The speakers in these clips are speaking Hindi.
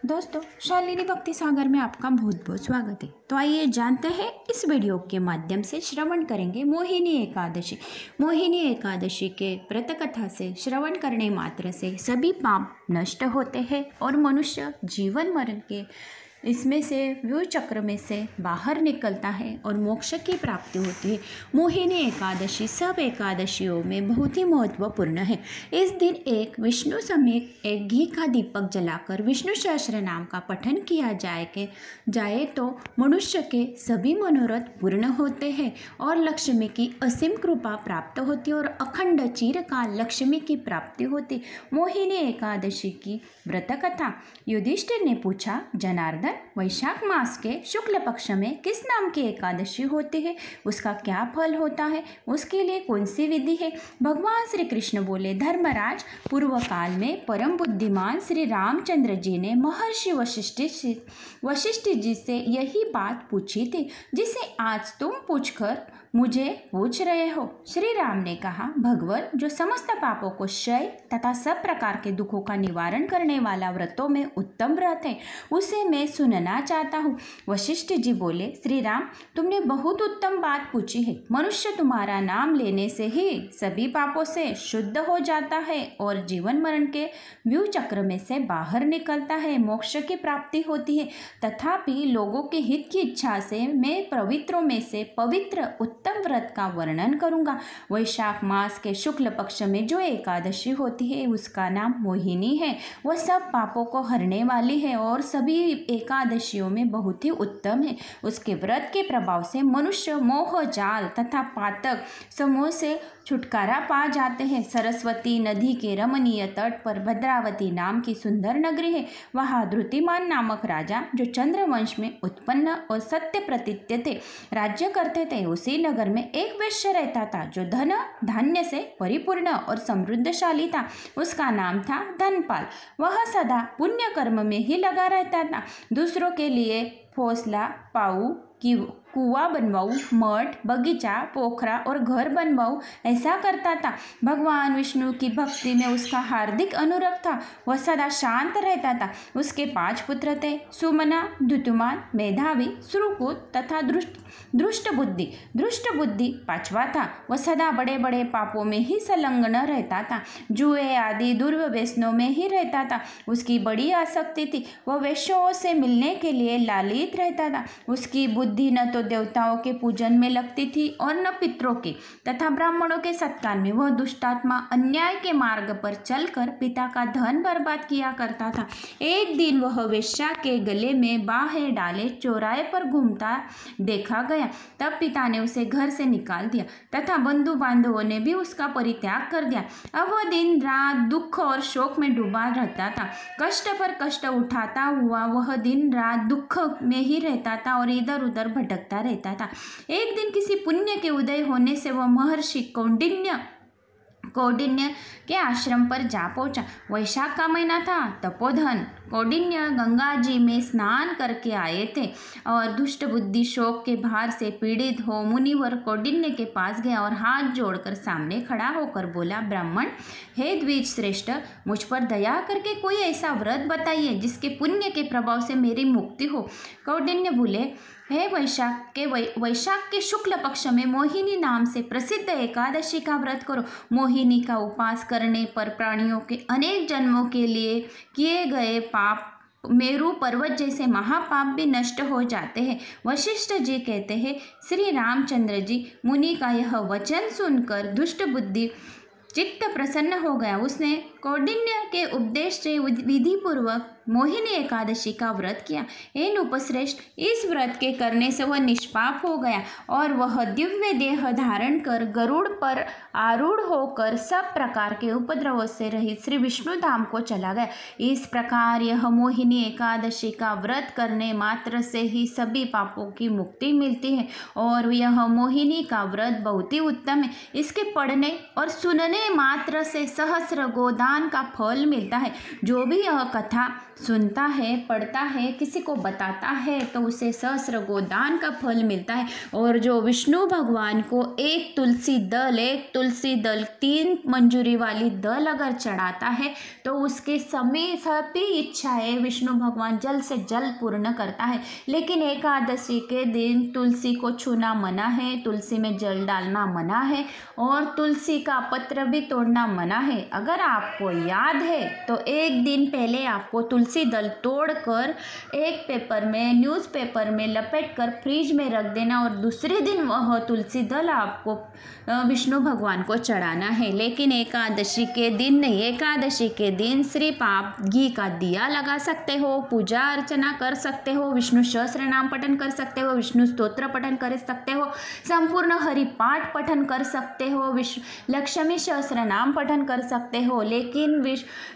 दोस्तों, शालिनी भक्ति सागर में आपका बहुत बहुत स्वागत है। तो आइए जानते हैं इस वीडियो के माध्यम से श्रवण करेंगे मोहिनी एकादशी। मोहिनी एकादशी के व्रत कथा से श्रवण करने मात्र से सभी पाप नष्ट होते हैं और मनुष्य जीवन मरण के इसमें से व्यू चक्र में से बाहर निकलता है और मोक्ष की प्राप्ति होती है। मोहिनी एकादशी सब एकादशियों में बहुत ही महत्वपूर्ण है। इस दिन एक विष्णु समेत एक घी का दीपक जलाकर विष्णु सहस्त्र नाम का पठन किया जाए तो मनुष्य के सभी मनोरथ पूर्ण होते हैं और लक्ष्मी की असीम कृपा प्राप्त होती है और अखंड चिरकाल लक्ष्मी की प्राप्ति होती। मोहिनी एकादशी की व्रत कथा। युधिष्ठिर ने पूछा, जनार्दन, वैशाख मास के शुक्ल पक्ष में किस नाम की एकादशी होती है? उसका क्या फल होता है? उसके लिए कौन सी विधि है? भगवान श्री कृष्ण बोले, धर्मराज, पूर्व काल में परम बुद्धिमान श्री रामचंद्र जी ने महर्षि वशिष्ठ जी से यही बात पूछी थी जिसे आज तुम पूछकर मुझे पूछ रहे हो। श्री राम ने कहा, भगवान, जो समस्त पापों को क्षय तथा सब प्रकार के दुखों का निवारण करने वाला व्रतों में उत्तम व्रत है, उसे मैं सुनना चाहता हूँ। वशिष्ठ जी बोले, श्री राम, तुमने बहुत उत्तम बात पूछी है। मनुष्य तुम्हारा नाम लेने से ही सभी पापों से शुद्ध हो जाता है और जीवन मरण के व्यू चक्र में से बाहर निकलता है, मोक्ष की प्राप्ति होती है। तथापि लोगों के हित की इच्छा से मैं पवित्रों में से पवित्र उत्तम व्रत का वर्णन करूंगा। वैशाख मास के शुक्ल पक्ष में जो एकादशी होती है उसका नाम मोहिनी है। वह सब पापों को हरने वाली है और सभी एकादशियों में बहुत ही उत्तम है। उसके व्रत के प्रभाव से मनुष्य मोह जाल तथा पातक समूह से छुटकारा पा जाते हैं। सरस्वती नदी के रमणीय तट पर भद्रावती नाम की सुंदर नगरी है। वहाँ धृतिमान नामक राजा, जो चंद्रवंश में उत्पन्न और सत्य प्रतित्य थे, राज्य करते थे। उसी नगर में एक वैश्य रहता था जो धन धान्य से परिपूर्ण और समृद्धशाली था। उसका नाम था धनपाल। वह सदा पुण्य कर्म में ही लगा रहता था। दूसरों के लिए फौसला पाऊ कि कुआं बनवाऊँ, मठ, बगीचा, पोखरा और घर बनवाऊँ, ऐसा करता था। भगवान विष्णु की भक्ति में उसका हार्दिक अनुरक्त था। वह सदा शांत रहता था। उसके 5 पुत्र थे, सुमना, धुतुमान, मेधावी, सुरुकुत तथा दुष्ट बुद्धि 5वां था। वह सदा बड़े बड़े पापों में ही संलग्न रहता था, जुए आदि दुर्व्यसनों में ही रहता था। उसकी बड़ी आसक्ति थी। वह वेश्याओं से मिलने के लिए लालित रहता था। उसकी बुद्धि न तो देवताओं के पूजन में लगती थी और न पितरों के तथा ब्राह्मणों के सत्कार में। वह दुष्टात्मा अन्याय के मार्ग पर चलकर पिता का धन बर्बाद किया करता था। एक दिन वह वेश्या के गले में बाहें डाले चौराहे पर घूमता देखा गया। तब पिता ने उसे घर से निकाल दिया तथा बंधु बांधवों ने भी उसका परित्याग कर दिया। अब वह दिन रात दुख और शोक में डूबा रहता था। कष्ट पर कष्ट उठाता हुआ वह दिन रात दुख में ही रहता था और इधर उधर भटकता रहता था। एक दिन किसी पुण्य के उदय होने से वह महर्षि कौंडिन्य के आश्रम पर जा पहुंचा। वैशाख का महीना था। तपोधन कौंडिन्य गंगा जी में स्नान करके आए थे और दुष्ट बुद्धि शोक के भार से पीड़ित हो मुनिवर कौंडिन्य के पास गया और हाथ जोड़कर सामने खड़ा होकर बोला, ब्राह्मण, हे द्विज श्रेष्ठ, मुझ पर दया करके कोई ऐसा व्रत बताइए जिसके पुण्य के प्रभाव से मेरी मुक्ति हो। कौंडिन्य बोले, हे वैशाख के शुक्ल पक्ष में मोहिनी नाम से प्रसिद्ध एकादशी का व्रत करो। मोहिनी का उपास करने पर प्राणियों के अनेक जन्मों के लिए किए गए पाप, मेरु पर्वत जैसे महापाप भी नष्ट हो जाते हैं। वशिष्ठ जी कहते हैं, श्री रामचंद्र जी मुनि का यह वचन सुनकर दुष्ट बुद्धि चित्त प्रसन्न हो गया। उसने कौंडिन्य के उपदेश से विधि पूर्वक मोहिनी एकादशी का व्रत किया। हे नृपश्रेष्ठ, इस व्रत के करने से वह निष्पाप हो गया और वह दिव्य देह धारण कर गरुड़ पर आरूढ़ होकर सब प्रकार के उपद्रवों से रहित श्री विष्णु धाम को चला गया। इस प्रकार यह मोहिनी एकादशी का व्रत करने मात्र से ही सभी पापों की मुक्ति मिलती है और यह मोहिनी का व्रत बहुत ही उत्तम है। इसके पढ़ने और सुनने मात्र से सहस्र गोदान का फल मिलता है। जो भी यह कथा सुनता है, पढ़ता है, किसी को बताता है तो उसे सहस्र गोदान का फल मिलता है। और जो विष्णु भगवान को एक तुलसी दल 3 मंजूरी वाली दल अगर चढ़ाता है तो उसके सभी इच्छाएं विष्णु भगवान जल्द से जल्द पूर्ण करता है। लेकिन एकादशी के दिन तुलसी को छूना मना है, तुलसी में जल डालना मना है और तुलसी का पत्र भी तोड़ना मना है। अगर आपको याद है तो एक दिन पहले आपको तुलसी दल तोड़कर एक पेपर में, न्यूज़पेपर में लपेटकर फ्रिज में रख देना और दूसरे दिन वह तुलसी दल आपको विष्णु भगवान को चढ़ाना है। लेकिन एकादशी के दिन नहीं, एकादशी के दिन सिर्फ आप घी का दिया लगा सकते हो, पूजा अर्चना कर सकते हो, विष्णु सहस्त्र नाम पठन कर सकते हो, विष्णु स्तोत्र पठन कर सकते हो, संपूर्ण हरि पाठ पठन कर सकते हो, लक्ष्मी सहस्त्र नाम पठन कर सकते हो। लेकिन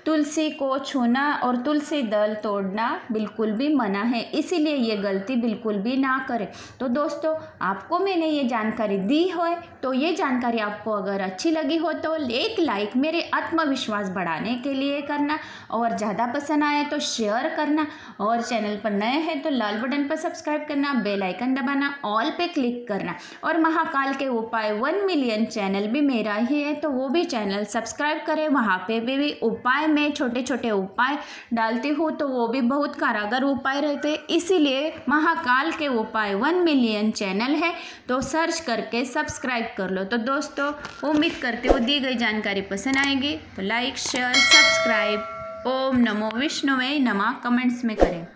तुलसी को छूना और तुलसी दल तोड़ना बिल्कुल भी मना है, इसीलिए ये गलती बिल्कुल भी ना करें। तो दोस्तों, आपको मैंने ये जानकारी दी हो तो ये जानकारी आपको अगर अच्छी लगी हो तो एक लाइक मेरे आत्मविश्वास बढ़ाने के लिए करना, और ज़्यादा पसंद आए तो शेयर करना, और चैनल पर नए हैं तो लाल बटन पर सब्सक्राइब करना, बेल आइकन दबाना, ऑल पे क्लिक करना। और महाकाल के उपाय 1 मिलियन चैनल भी मेरा ही है तो वो भी चैनल सब्सक्राइब करें। वहाँ पे भी उपाय में छोटे छोटे उपाय डालती हूँ तो वो भी बहुत कारगर उपाय रहते हैं, इसीलिए महाकाल के उपाय 1 मिलियन चैनल है तो सर्च करके सब्सक्राइब कर लो। तो दोस्तों, उम्मीद करती हूँ दी गई जानकारी पसंद आएगी तो लाइक शेयर सब्सक्राइब। ओम नमो विष्णुवे नमः कमेंट्स में करें।